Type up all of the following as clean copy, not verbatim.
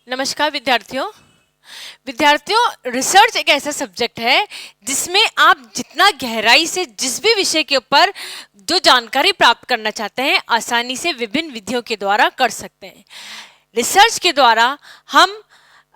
नमस्कार विद्यार्थियों। रिसर्च एक ऐसा सब्जेक्ट है जिसमें आप जितना गहराई से जिस भी विषय के ऊपर जो जानकारी प्राप्त करना चाहते हैं आसानी से विभिन्न विधियों के द्वारा कर सकते हैं। रिसर्च के द्वारा हम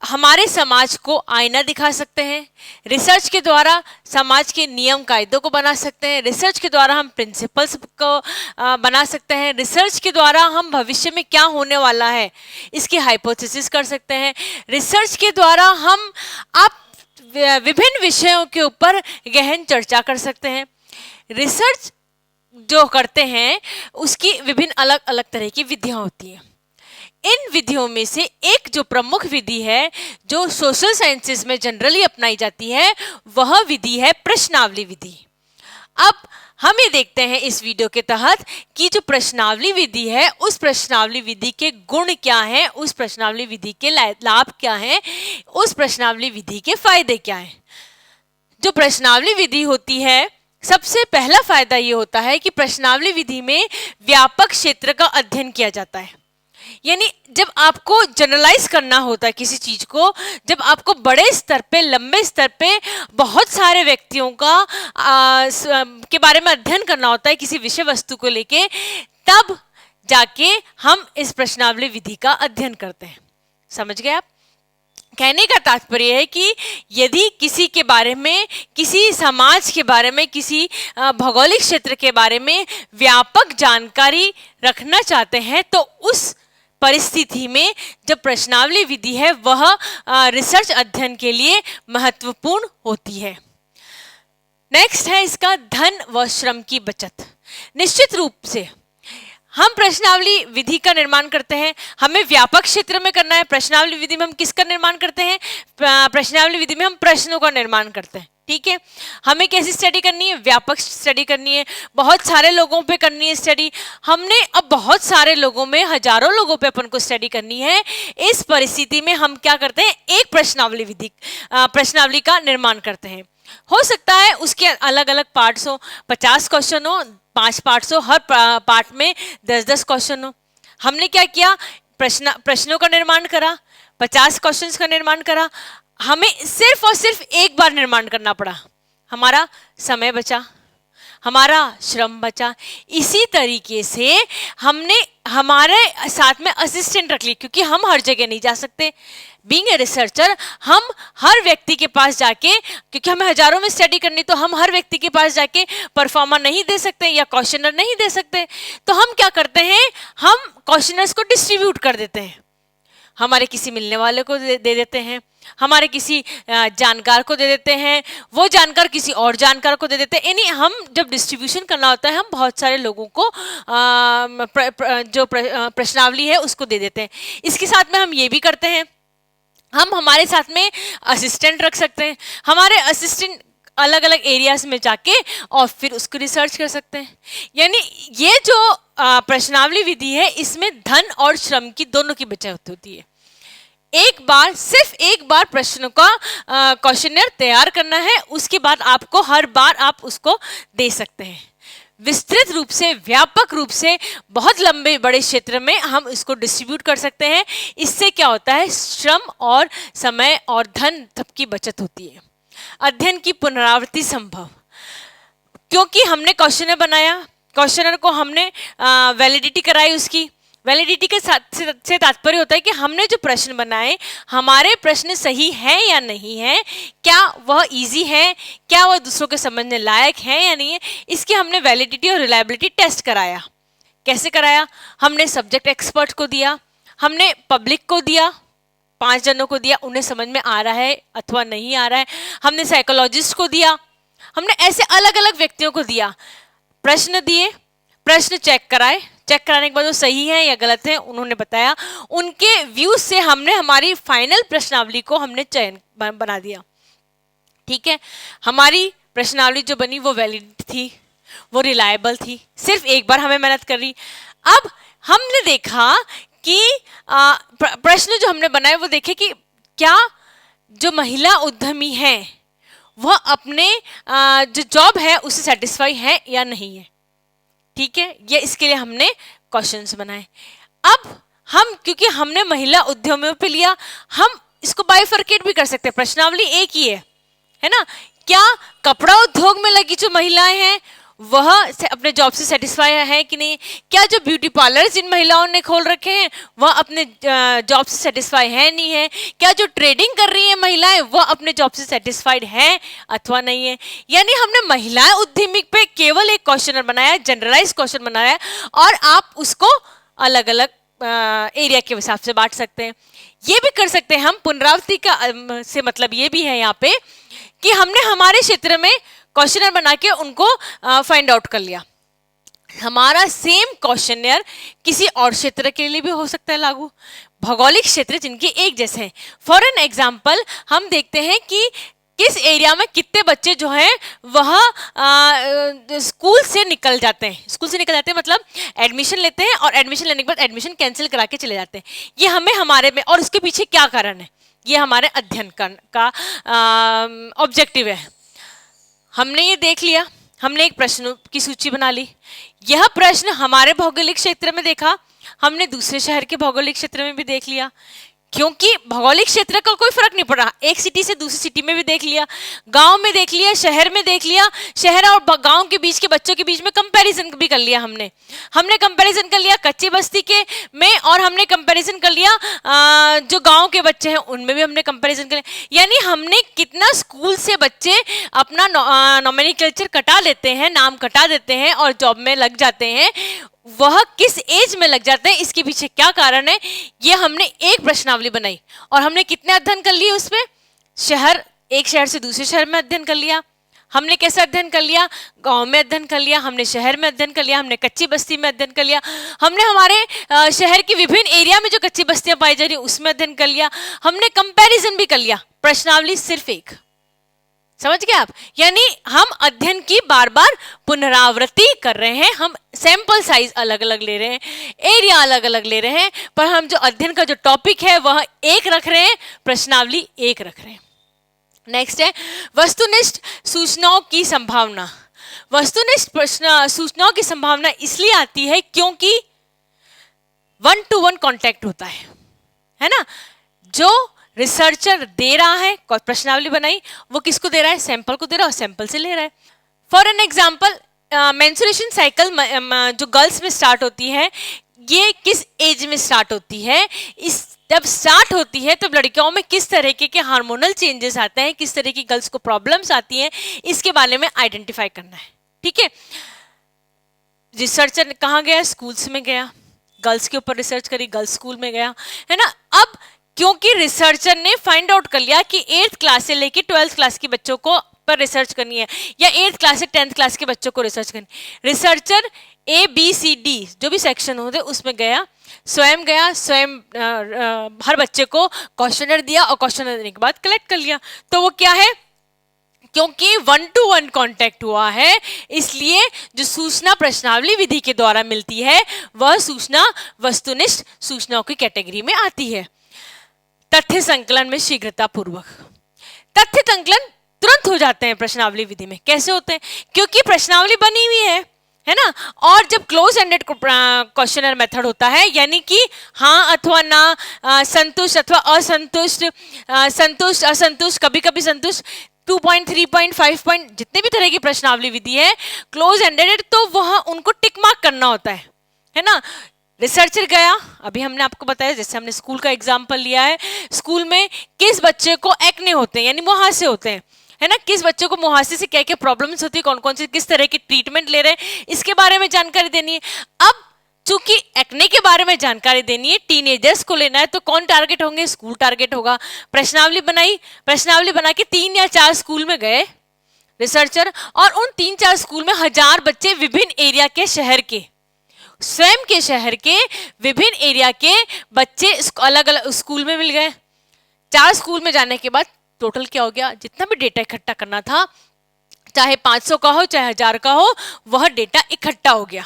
हमारे समाज को आईना दिखा सकते हैं। रिसर्च के द्वारा समाज के नियम कायदों को बना सकते हैं। रिसर्च के द्वारा हम प्रिंसिपल्स को बना सकते हैं। रिसर्च के द्वारा हम भविष्य में क्या होने वाला है इसकी हाइपोथेसिस कर सकते हैं। रिसर्च के द्वारा हम आप विभिन्न विषयों के ऊपर गहन चर्चा कर सकते हैं। रिसर्च जो करते हैं उसकी विभिन्न अलग अलग तरह की विधियां होती हैं। इन विधियों में से एक जो प्रमुख विधि है जो सोशल साइंसेस में जनरली अपनाई जाती है वह विधि है प्रश्नावली विधि। अब हम ये देखते हैं इस वीडियो के तहत कि जो प्रश्नावली विधि है उस प्रश्नावली विधि के गुण क्या हैं, उस प्रश्नावली विधि के लाभ क्या हैं, उस प्रश्नावली विधि के फायदे क्या हैं। जो प्रश्नावली विधि होती है सबसे पहला फायदा ये होता है कि प्रश्नावली विधि में व्यापक क्षेत्र का अध्ययन किया जाता है। यानी जब आपको जनरलाइज करना होता है किसी चीज को, जब आपको बड़े स्तर पे लंबे स्तर पे बहुत सारे व्यक्तियों का के बारे में अध्ययन करना होता है किसी विषय वस्तु को लेके, तब जाके हम इस प्रश्नावली विधि का अध्ययन करते हैं। समझ गए आप? कहने का तात्पर्य है कि यदि किसी के बारे में, किसी समाज के बारे में, किसी भौगोलिक क्षेत्र के बारे में व्यापक जानकारी रखना चाहते हैं तो उस परिस्थिति में जो प्रश्नावली विधि है वह रिसर्च अध्ययन के लिए महत्वपूर्ण होती है। नेक्स्ट है इसका धन व श्रम की बचत। निश्चित रूप से हम प्रश्नावली विधि का निर्माण करते हैं, हमें व्यापक क्षेत्र में करना है। प्रश्नावली विधि में हम किसका निर्माण करते हैं? प्रश्नावली विधि में हम प्रश्नों का निर्माण करते हैं। ठीक है, हमें कैसी स्टडी करनी है? व्यापक स्टडी करनी है, बहुत सारे लोगों पे करनी है स्टडी। हमने अब बहुत सारे लोगों में, हजारों लोगों पे अपन को स्टडी करनी है। इस परिस्थिति में हम क्या करते हैं? एक प्रश्नावली का निर्माण करते हैं। हो सकता है उसके अलग अलग पार्ट्स हो, 50 क्वेश्चन हो, 5 पार्ट्स हो, हर पार्ट में 10-10 क्वेश्चन हो। हमने क्या किया? प्रश्नों का निर्माण करा, 50 क्वेश्चंस का निर्माण करा। हमें सिर्फ और सिर्फ एक बार निर्माण करना पड़ा, हमारा समय बचा, हमारा श्रम बचा। इसी तरीके से हमने हमारे साथ में असिस्टेंट रख ली, क्योंकि हम हर जगह नहीं जा सकते। बीइंग ए रिसर्चर हम हर व्यक्ति के पास जाके, क्योंकि हमें हजारों में स्टडी करनी, तो हम हर व्यक्ति के पास जाके परफॉर्मा नहीं दे सकते या क्वेश्चनर नहीं दे सकते। तो हम क्या करते हैं? हम क्वेश्चनर्स को डिस्ट्रीब्यूट कर देते हैं। हमारे किसी मिलने वाले को दे देते हैं, हमारे किसी जानकार को दे देते हैं, वो जानकार किसी और जानकार को दे देते हैं। यानी हम जब डिस्ट्रीब्यूशन करना होता है हम बहुत सारे लोगों को जो प्रश्नावली है उसको दे देते हैं। इसके साथ में हम ये भी करते हैं, हम हमारे साथ में असिस्टेंट रख सकते हैं। हमारे असिस्टेंट अलग अलग एरियाज में जाके और फिर उसको रिसर्च कर सकते हैं। यानी ये जो प्रश्नावली विधि है इसमें धन और श्रम की दोनों की बचत होती है। सिर्फ एक बार प्रश्नों का क्वेश्चनर तैयार करना है, उसके बाद आपको हर बार आप उसको दे सकते हैं। विस्तृत रूप से, व्यापक रूप से, बहुत लंबे बड़े क्षेत्र में हम इसको डिस्ट्रीब्यूट कर सकते हैं। इससे क्या होता है? श्रम और समय और धन सबकी बचत होती है। अध्ययन की पुनरावृत्ति संभव, क्योंकि हमने क्वेश्चनर बनाया, क्वेश्चनर को हमने वैलिडिटी कराई। उसकी वैलिडिटी के साथ से तात्पर्य होता है कि हमने जो प्रश्न बनाए, हमारे प्रश्न सही है या नहीं है, क्या वह इजी है, क्या वह दूसरों के समझने लायक है या नहीं है। इसकी हमने वैलिडिटी और रिलायबिलिटी टेस्ट कराया। कैसे कराया? हमने सब्जेक्ट एक्सपर्ट को दिया, हमने पब्लिक को दिया, 5 जनों को दिया, उन्हें समझ में आ रहा है अथवा नहीं आ रहा है। हमने साइकोलॉजिस्ट को दिया, हमने ऐसे अलग अलग व्यक्तियों को दिया, प्रश्न दिए, प्रश्न चेक कराए, चेक कराने के बाद वो सही है या गलत है उन्होंने बताया। उनके व्यूज से हमने हमारी फाइनल प्रश्नावली को हमने चयन बना दिया। ठीक है, हमारी प्रश्नावली जो बनी वो वैलिड थी, वो रिलायबल थी, सिर्फ एक बार हमें मेहनत करी। अब हमने देखा कि प्रश्न जो हमने बनाए वो देखे कि क्या जो महिला उद्यमी है वह अपने जो जॉब है उससे सेटिस्फाई है या नहीं है। ठीक है, ये इसके लिए हमने क्वेश्चंस बनाए। अब हम क्योंकि हमने महिला उद्यमियों पे लिया, हम इसको बाइफरकेट भी कर सकते हैं, प्रश्नावली एक ही है ना। क्या कपड़ा उद्योग में लगी जो महिलाएं हैं वह अपने जॉब से सेटिस्फाई है कि नहीं? क्या जो ब्यूटी पार्लर जिन महिलाओं ने खोल रखे हैं वह अपने जॉब से सेटिस्फाई है नहीं है? क्या जो ट्रेडिंग कर रही हैं महिलाएं वह अपने जॉब से सेटिस्फाइड हैं अथवा नहीं है? यानी हमने महिलाएं उद्यमी पे केवल एक क्वेश्चन बनाया, जनरलाइज क्वेश्चन बनाया, और आप उसको अलग अलग एरिया के हिसाब से बांट सकते हैं। ये भी कर सकते हैं हम पुनरावृत्ति का से मतलब ये भी है यहाँ पे कि हमने हमारे क्षेत्र में क्वेश्चनर बना के उनको फाइंड आउट कर लिया। हमारा सेम क्वेश्चनर किसी और क्षेत्र के लिए भी हो सकता है लागू, भौगोलिक क्षेत्र जिनके एक जैसे हैं। फॉर एन एग्जाम्पल हम देखते हैं कि किस एरिया में कितने बच्चे जो हैं वह स्कूल से निकल जाते हैं। स्कूल से निकल जाते हैं मतलब एडमिशन लेते हैं और एडमिशन लेने के बाद एडमिशन कैंसिल करा के चले जाते हैं। ये हमें हमारे में, और उसके पीछे क्या कारण है, ये हमारे अध्ययन का ऑब्जेक्टिव है। हमने ये देख लिया, हमने एक प्रश्नों की सूची बना ली। यह प्रश्न हमारे भौगोलिक क्षेत्र में देखा, हमने दूसरे शहर के भौगोलिक क्षेत्र में भी देख लिया, क्योंकि भौगोलिक क्षेत्र का कोई फर्क नहीं पड़ रहा। एक सिटी से दूसरी सिटी में भी देख लिया, गांव में देख लिया, शहर में देख लिया, शहर और गांव के बीच के बच्चों के बीच में कंपैरिजन भी कर लिया। हमने कंपैरिजन कर लिया कच्ची बस्ती के में, और हमने कंपैरिजन कर लिया जो गांव के बच्चे हैं उनमें भी हमने कंपैरिजन कर लिया। यानी हमने कितना स्कूल से बच्चे अपना नॉमेनक्लेचर कटा लेते हैं, नाम कटा देते हैं और जॉब में लग जाते हैं, वह किस एज में लग जाते हैं, इसके पीछे क्या कारण है, ये हमने एक प्रश्नावली बनाई। और हमने कितने अध्ययन कर लिए उसमें? शहर, एक शहर से दूसरे शहर में अध्ययन कर लिया। हमने कैसे अध्ययन कर लिया? गांव में अध्ययन कर लिया, हमने शहर में अध्ययन कर लिया, हमने कच्ची बस्ती में अध्ययन कर लिया, हमने हमारे शहर के विभिन्न एरिया में जो कच्ची बस्तियां पाई जा रही उसमें अध्ययन कर लिया, हमने कंपैरिजन भी कर लिया। प्रश्नावली सिर्फ एक, समझ गए आप? यानी हम अध्ययन की बार बार पुनरावृत्ति कर रहे हैं, हम सैंपल साइज अलग अलग ले रहे हैं, एरिया अलग अलग ले रहे हैं, पर हम जो अध्ययन का जो टॉपिक है वह एक रख रहे हैं, प्रश्नावली एक रख रहे हैं। नेक्स्ट है वस्तुनिष्ठ सूचनाओं की संभावना। वस्तुनिष्ठ सूचनाओं की संभावना इसलिए आती है क्योंकि 1-to-1 कांटेक्ट होता है ना। जो रिसर्चर दे रहा है, प्रश्नावली बनाई, वो किसको दे रहा है? सैंपल को दे रहा है और सैंपल से ले रहा है। For an example, menstruation cycle जो गर्ल्स में स्टार्ट होती है, ये किस एज में स्टार्ट होती है? इस जब स्टार्ट होती है तब लड़कियों में किस तरीके के हार्मोनल चेंजेस आते हैं, किस तरह की गर्ल्स को प्रॉब्लम्स आती हैं, इसके बारे में आइडेंटिफाई करना है। ठीक है, रिसर्चर कहाँ गया? स्कूल्स में गया, गर्ल्स के ऊपर रिसर्च करी, गर्ल्स स्कूल में गया, है ना। अब क्योंकि रिसर्चर ने फाइंड आउट कर लिया कि 8th क्लास से लेके 12th क्लास के बच्चों को पर रिसर्च करनी है, या 8th क्लास से 10th क्लास के बच्चों को रिसर्च करनी, रिसर्चर ABCD जो भी सेक्शन होते उसमें गया, स्वयं हर बच्चे को क्वेश्चनर दिया और क्वेश्चनर देने के बाद कलेक्ट कर लिया। तो वो क्या है? क्योंकि 1-to-1 कांटेक्ट हुआ है, इसलिए जो सूचना प्रश्नावली विधि के द्वारा मिलती है वह सूचना वस्तुनिष्ठ सूचनाओं की कैटेगरी में आती है। तथ्य संकलन में शीघ्रता पूर्वक, तथ्य संकलन तुरंत हो जाते हैं प्रश्नावली विधि में। कैसे होते हैं? क्योंकि प्रश्नावली बनी हुई है ना, और जब क्लोज एंडेड क्वेश्चनर मेथड होता है, यानी कि हाँ अथवा ना, संतुष्ट अथवा असंतुष्ट, संतुष्ट असंतुष्ट, कभी कभी संतुष्ट, 2 पॉइंट 3 पॉइंट 5 पॉइंट, जितने भी तरह की प्रश्नावली विधि है क्लोज एंडेड, तो वह उनको टिक मार्क करना होता है ना। रिसर्चर गया, अभी हमने आपको बताया, जैसे हमने स्कूल का एग्जाम्पल लिया है, स्कूल में किस बच्चे को एक्ने होते हैं यानी मुहासे होते हैं, है ना, किस बच्चे को मुहासे से क्या क्या प्रॉब्लम्स होती है, कौन कौन से किस तरह की ट्रीटमेंट ले रहे हैं, इसके बारे में जानकारी देनी है। अब चूंकि एक्ने के बारे में जानकारी देनी है, टीनेजर्स को लेना है, तो कौन टारगेट होंगे? स्कूल टारगेट होगा। प्रश्नावली बनाई, प्रश्नावली बना के 3 या 4 स्कूल में गए रिसर्चर, और उन 3-4 स्कूल में 1000 बच्चे विभिन्न एरिया के शहर के, स्वयं के शहर के विभिन्न एरिया के बच्चे अलग अलग स्कूल में मिल गए। 4 स्कूल में जाने के बाद टोटल क्या हो गया? जितना भी डेटा इकट्ठा करना था, चाहे 500 का हो चाहे 1000 का हो, वह डेटा इकट्ठा हो गया।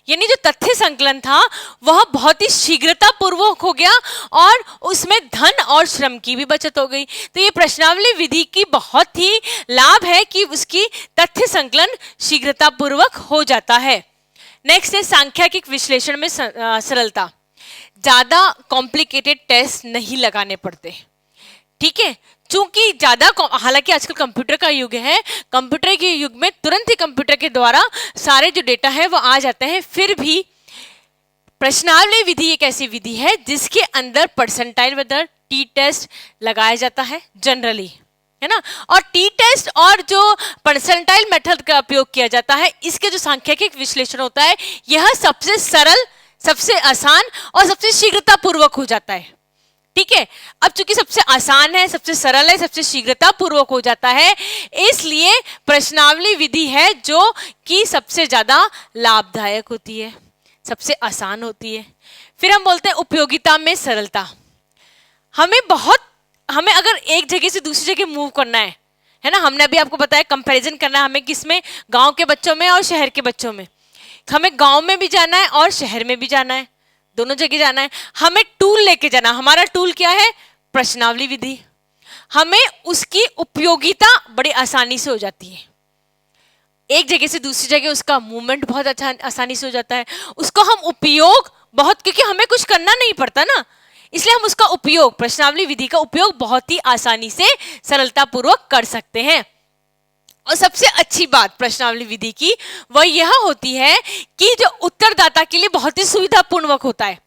यानी जो तथ्य संकलन था वह बहुत ही शीघ्रता पूर्वक हो गया और उसमें धन और श्रम की भी बचत हो गई। तो ये प्रश्नावली विधि की बहुत ही लाभ है कि उसकी तथ्य संकलन शीघ्रता पूर्वक हो जाता है। नेक्स्ट है सांख्यिकीय विश्लेषण में सरलता। ज्यादा कॉम्प्लिकेटेड टेस्ट नहीं लगाने पड़ते, ठीक है। चूंकि ज्यादा, हालांकि आजकल कंप्यूटर का युग है, कंप्यूटर के युग में तुरंत ही कंप्यूटर के द्वारा सारे जो डेटा है वो आ जाते हैं, फिर भी प्रश्नावली विधि एक ऐसी विधि है जिसके अंदर परसेंटाइल मेथड, टी टेस्ट लगाया जाता है जनरली, है ना। और टी टेस्ट और जो परसेंटाइल मेथड का उपयोग किया जाता है, इसके जो सांख्यिकीय विश्लेषण होता है, यह सबसे सरल, सबसे आसान और सबसे शीघ्रता पूर्वक हो जाता है, ठीक है। अब चूंकि सबसे आसान है, सबसे सरल है, सबसे शीघ्रता पूर्वक हो जाता है, इसलिए प्रश्नावली विधि है जो कि सबसे ज्यादा लाभदायक होती है, सबसे आसान होती है। फिर हम बोलते हैं उपयोगिता में सरलता। हमें अगर एक जगह से दूसरी जगह मूव करना है ना, हमने अभी आपको बताया कंपैरिजन करना है हमें किसमें, गांव के बच्चों में और शहर के बच्चों में। हमें गांव में भी जाना है और शहर में भी जाना है, दोनों जगह जाना है। हमें टूल लेके जाना, हमारा टूल क्या है, प्रश्नावली विधि। हमें उसकी उपयोगिता बड़ी आसानी से हो जाती है, एक जगह से दूसरी जगह उसका मूवमेंट बहुत आसानी से हो जाता है, उसको हम उपयोग बहुत, क्योंकि हमें कुछ करना नहीं पड़ता ना, इसलिए हम उसका उपयोग, प्रश्नावली विधि का उपयोग बहुत ही आसानी से सरलता पूर्वक कर सकते हैं। और सबसे अच्छी बात प्रश्नावली विधि की वह यह होती है कि जो उत्तरदाता के लिए बहुत ही सुविधापूर्वक होता है।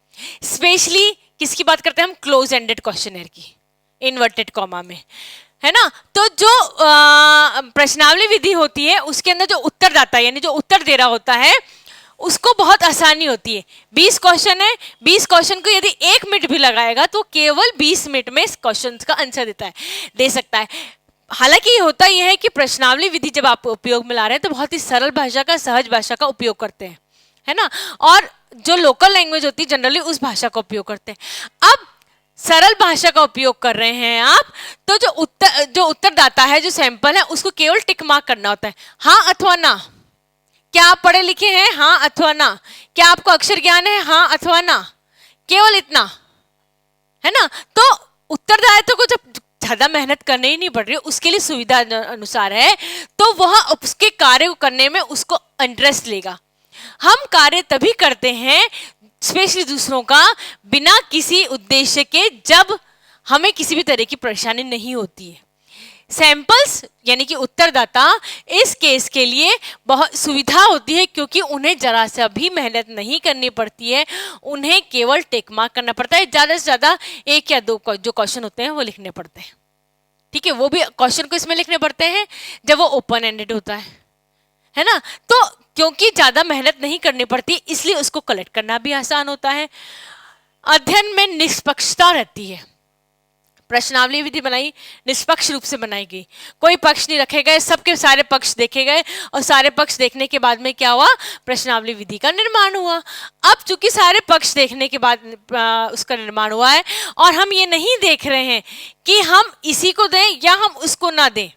स्पेशली किसकी बात करते हैं हम, क्लोज एंडेड क्वेश्चनर की, इन्वर्टेड कॉमा में, है ना। तो जो प्रश्नावली विधि होती है उसके अंदर जो उत्तरदाता यानी जो उत्तर दे रहा होता है उसको बहुत आसानी होती है। 20 क्वेश्चन है, 20 क्वेश्चन को यदि 1 मिनट भी लगाएगा तो केवल 20 मिनट में इस क्वेश्चन का आंसर दे सकता है। हालांकि ये होता यह है कि प्रश्नावली विधि जब आप उपयोग में ला रहे हैं तो बहुत ही सरल भाषा का, सहज भाषा का उपयोग करते हैं, है ना। और जो लोकल लैंग्वेज होती है जनरली उस भाषा का उपयोग करते हैं। अब सरल भाषा का उपयोग कर रहे हैं आप, तो जो उत्तरदाता है, जो सैंपल है, उसको केवल टिक मार्क करना होता है, हाँ अथवा ना। क्या आप पढ़े लिखे हैं, हाँ अथवा ना। क्या आपको अक्षर ज्ञान है, हाँ अथवा ना, केवल इतना, है ना। तो उत्तरदायित्व को जब ज्यादा मेहनत करने ही नहीं पड़ रही, उसके लिए सुविधा अनुसार है, तो वह उसके कार्य को करने में उसको इंटरेस्ट लेगा। हम कार्य तभी करते हैं स्पेशली दूसरों का बिना किसी उद्देश्य के, जब हमें किसी भी तरह की परेशानी नहीं होती है। सैंपल्स यानी कि उत्तरदाता इस केस के लिए बहुत सुविधा होती है, क्योंकि उन्हें जरा से भी मेहनत नहीं करनी पड़ती है, उन्हें केवल टिक मार्क करना पड़ता है। ज्यादा से ज्यादा 1 या 2 जो क्वेश्चन होते हैं वो लिखने पड़ते हैं, ठीक है। वो भी क्वेश्चन को इसमें लिखने पड़ते हैं जब वो ओपन एंडेड होता है ना। तो क्योंकि ज्यादा मेहनत नहीं करनी पड़ती, इसलिए उसको कलेक्ट करना भी आसान होता है। अध्ययन में निष्पक्षता रहती है। प्रश्नावली विधि बनाई, निष्पक्ष रूप से बनाई गई, कोई पक्ष नहीं रखे गए, सबके सारे पक्ष देखे गए, और सारे पक्ष देखने के बाद में क्या हुआ, प्रश्नावली विधि का निर्माण हुआ। अब चूंकि सारे पक्ष देखने के बाद उसका निर्माण हुआ है, और हम ये नहीं देख रहे हैं कि हम इसी को दें या हम उसको ना दें,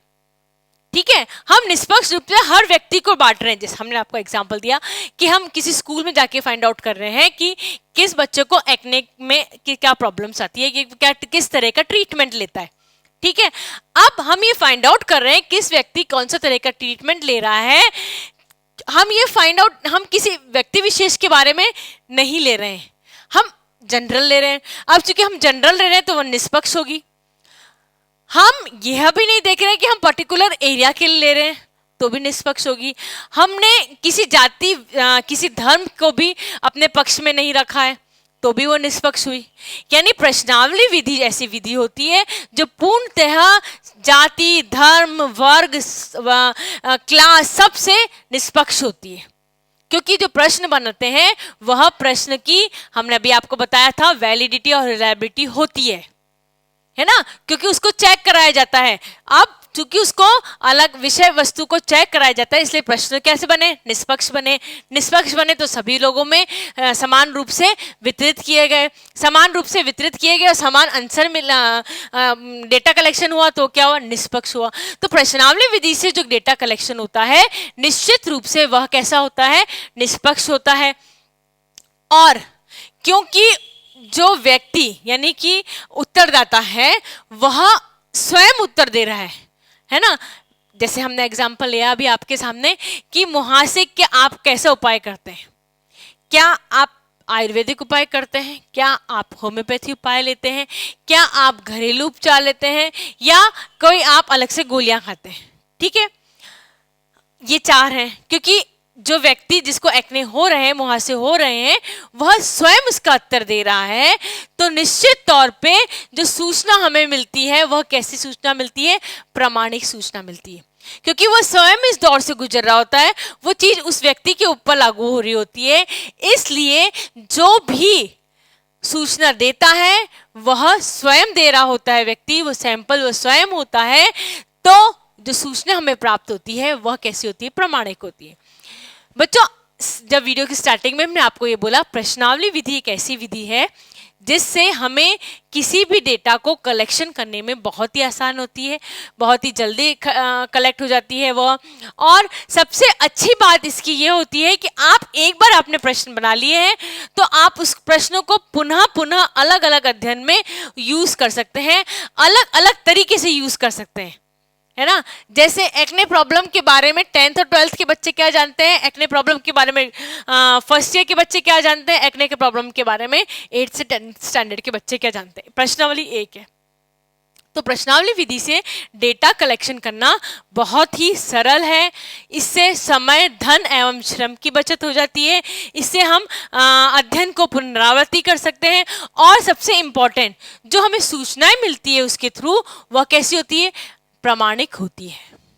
ठीक है। हम निष्पक्ष रूप से हर व्यक्ति को बांट रहे हैं। जैसे हमने आपको एग्जांपल दिया कि हम किसी स्कूल में जाके फाइंड आउट कर रहे हैं कि किस बच्चे को एक्ने में क्या प्रॉब्लम्स आती है, क्या किस तरह का ट्रीटमेंट लेता है, ठीक है। अब हम ये फाइंड आउट कर रहे हैं किस व्यक्ति कौन सा तरह का ट्रीटमेंट ले रहा है। हम ये फाइंड आउट, हम किसी व्यक्ति विशेष के बारे में नहीं ले रहे हैं, हम जनरल ले रहे हैं। अब चूंकि हम जनरल ले रहे हैं तो वह निष्पक्ष होगी। हम यह भी नहीं देख रहे हैं कि हम पर्टिकुलर एरिया के लिए ले रहे हैं, तो भी निष्पक्ष होगी। हमने किसी जाति, किसी धर्म को भी अपने पक्ष में नहीं रखा है, तो भी वो निष्पक्ष हुई। यानी प्रश्नावली विधि ऐसी विधि होती है जो पूर्णतः जाति, धर्म, वर्ग, क्लास सबसे निष्पक्ष होती है, क्योंकि जो प्रश्न बनाते हैं वह प्रश्न की, हमने अभी आपको बताया था, वैलिडिटी और रिलायबिलिटी होती है ना, क्योंकि उसको चेक कराया जाता है। अब चूंकि उसको अलग विषय वस्तु को चेक कराया जाता है, इसलिए प्रश्न कैसे बने, निष्पक्ष बने। निष्पक्ष बने तो सभी लोगों में समान रूप से वितरित किए गए, समान रूप से वितरित किए गए और समान आंसर मिला, डेटा कलेक्शन हुआ तो क्या हुआ, निष्पक्ष हुआ। तो प्रश्नावली विधि से जो डेटा कलेक्शन होता है निश्चित रूप से वह कैसा होता है, निष्पक्ष होता है। और क्योंकि जो व्यक्ति यानी कि उत्तरदाता है वह स्वयं उत्तर दे रहा है ना। जैसे हमने एग्जांपल लिया अभी आपके सामने कि मुहासे के आप कैसे उपाय करते हैं, क्या आयुर्वेदिक उपाय करते हैं? क्या आप होम्योपैथी उपाय लेते हैं? क्या आप घरेलू उपचार लेते हैं या कोई आप अलग से गोलियां खाते हैं? ठीक है, ये 4 हैं, क्योंकि जो व्यक्ति जिसको एक्ने हो रहे हैं, मुहासे हो रहे हैं, वह स्वयं उसका उत्तर दे रहा है, तो निश्चित तौर पे जो सूचना हमें मिलती है वह कैसी सूचना मिलती है? प्रामाणिक सूचना मिलती है, क्योंकि वो स्वयं इस दौर से गुजर रहा होता है, वो चीज उस व्यक्ति के ऊपर लागू हो रही होती है। इसलिए जो भी सूचना देता है वह स्वयं दे रहा होता है, व्यक्ति, वो सैंपल वो स्वयं होता है, तो जो सूचना हमें प्राप्त होती है वह कैसी होती है? प्रामाणिक होती है। बच्चों, जब वीडियो की स्टार्टिंग में हमने आपको ये बोला, प्रश्नावली विधि एक ऐसी विधि है जिससे हमें किसी भी डेटा को कलेक्शन करने में बहुत ही आसान होती है, बहुत ही जल्दी कलेक्ट हो जाती है वह। और सबसे अच्छी बात इसकी ये होती है कि आप एक बार आपने प्रश्न बना लिए हैं तो आप उस प्रश्नों को पुनः पुनः अलग अलग अध्ययन में यूज कर सकते हैं, अलग अलग तरीके से यूज कर सकते हैं, है ना। जैसे एक्ने प्रॉब्लम के बारे में 10th और 12th के बच्चे क्या जानते हैं, एक्ने प्रॉब्लम के बारे में फर्स्ट ईयर के बच्चे क्या जानते हैं, एक्ने के प्रॉब्लम के बारे में 8th से 10th स्टैंडर्ड के बच्चे क्या जानते हैं। प्रश्नावली एक है, तो प्रश्नावली विधि से डेटा कलेक्शन करना बहुत ही सरल है। इससे समय, धन एवं श्रम की बचत हो जाती है। इससे हम अध्ययन को पुनरावृत्ति कर सकते हैं, और सबसे इम्पोर्टेंट जो हमें सूचनाएं मिलती है उसके थ्रू, वह कैसी होती है? प्रामाणिक होती है।